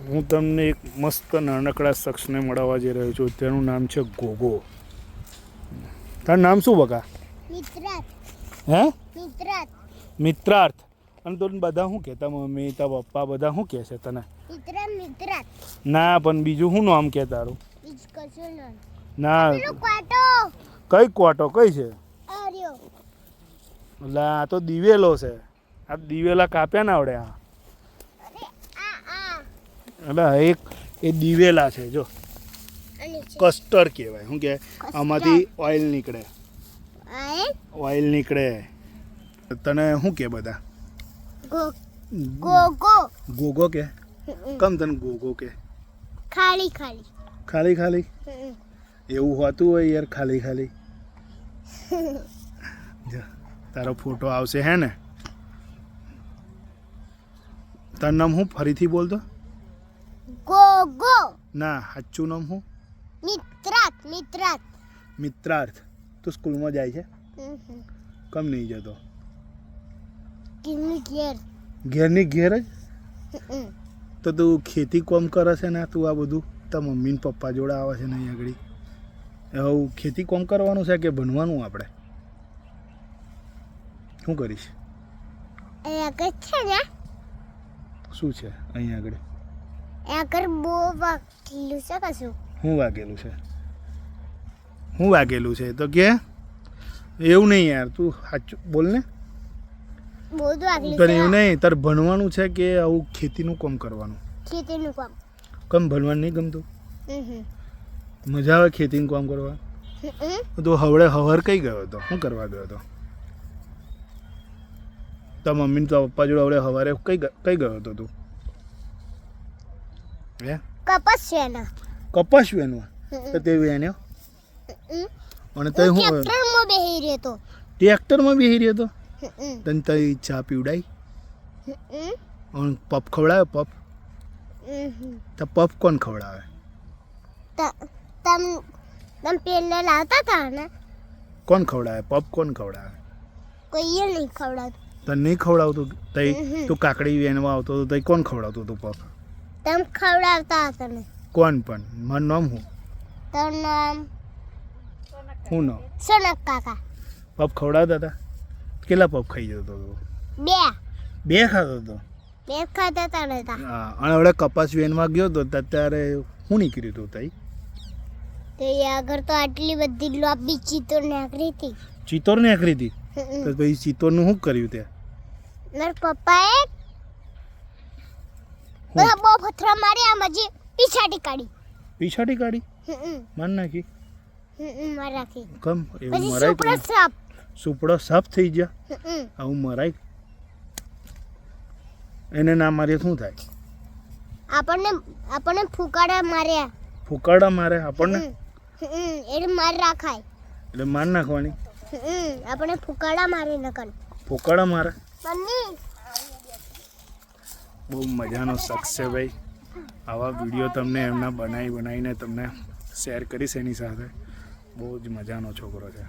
હું તમને એક મસ્ત નાનકડા શખ્સને મળવા જઈ રહ્યો છું. તેનું નામ છે ગોગો. તારું નામ શું બકા? મિત્રાર્થ. હે? મિત્રાર્થ. મિત્રાર્થ. અને તને બધા શું કહેતા? મમ્મી તારા પપ્પા બધા શું કહે છે તને? મિત્રાર્થ. ના, પણ બીજું શું નામ કે તારું? કશું નામ. ના. ક્વાટો. કઈ ક્વાટો? કઈ છે? આર્યો. એટલે આ તો દિવેલો છે. આ દિવેલા કાપ્યા ના આવડે. આ એટલે એક એ દિવેલા છે. જો કસ્ટર કહેવાય. શું કે આમાંથી ઓઇલ નીકળે. તને શું કે બધા? ગોગો કે? કમ તને ગોગો કે? ખાલી એવું હોતું હોય યાર. ખાલી તારો ફોટો આવશે હે ને? તારું નામ હું ફરીથી બોલતો? ગોગો. ના, સાચું નામ હું? મિત્રાર્થ. તું સ્કૂલમાં જાય છે? કમ નહીં જતો? ઘેરની ઘેર જ? તો તું ખેતી કોમ કરે છે ને? તું આ બધું તારા મમ્મી ને પપ્પા જોડે આવે છે ને અહીં આગળ? એવું ખેતી કોમ કરવાનું છે કે ભણવાનું? આપણે શું કરીશ? શું છે અહીં આગળ? બહુ વાગેલું છે. કશું શું વાગેલું છે? શું વાગેલું છે તો કે? એવું નહીં યાર, તું સાચું બોલ ને. બહુ વાગેલું તને એવું નહીં, તારે ભણવાનું છે કે આવું ખેતીનું કામ કરવાનું? ખેતીનું કામ. કમ ભણવાનું નહીં ગમતું? મજા આવે ખેતીનું કામ કરવા? તો હવાર કઈ ગયો હતો? શું કરવા ગયો હતો? તારા મમ્મી ને તારા પપ્પા જોડે હવડે હવારે કઈ ગયો હતો તું? હે? કપાસ વેણવા? તો તે વેણ્યો? અને તે હું ટ્રેક્ટરમાં બેહી રહ્યો હતો? તને તઈ ચા પીવડાઈ? અને પપ ખવડાવે? પપ તો પપ કોણ ખવડાવે? કોણ ખવડાવે? પપ કોણ ખવડાવે? કોઈ નહીં ખવડાવતું. તને નહીં ખવડાવતું? તઈ તું કાકડી વેણવા આવતો તો તઈ કોણ ખવડાવતું તું પપ? તમે ખવડાવતા હતા ને. કોણ? પણ મારું નામ શું? તારું નામ? શું નામ? સોનક કાકા. પપ ખવડાવતા હતા? કેટલા પપ ખાઈ જતો હતો? બે ખાતો હતો? બે ખાતા હતા ને. હા. અને હવે કપાસ વેણવા ગયો હતો ત્યારે શું નીકળ્યું હતું તઈ? તો આગળ તો આટલી બધી લાંબી ચિત્તોર નીકળી હતી. ચિત્તોર નીકળી હતી? તો પછી ચિત્તોરનું શું કર્યું ત્યાં? મારા પપ્પાએ બહુ પથરા માર્યા. આમ હજી પીછાટી કાઢી? માર નાખી? માર નાખી. કમ એવું મરાય? સુપડો સાફ થઈ ગયા? આવું મરાય? એને ના મારીએ શું થાય? આપણને ફૂકાડા માર્યા. ફૂકાડા મારે આપણને? એટલે માર રાખાય. એટલે માર નાખવાની? આપણે ફૂકાડા મારી નકન. ફૂકાડા મારે? બહુ મજાનો શખ્સ છે ભાઈ. આવા વિડીયો તમને એમના બનાવીને તમને શેર કરીશ એની સાથે. બહુ જ મજાનો છોકરો છે.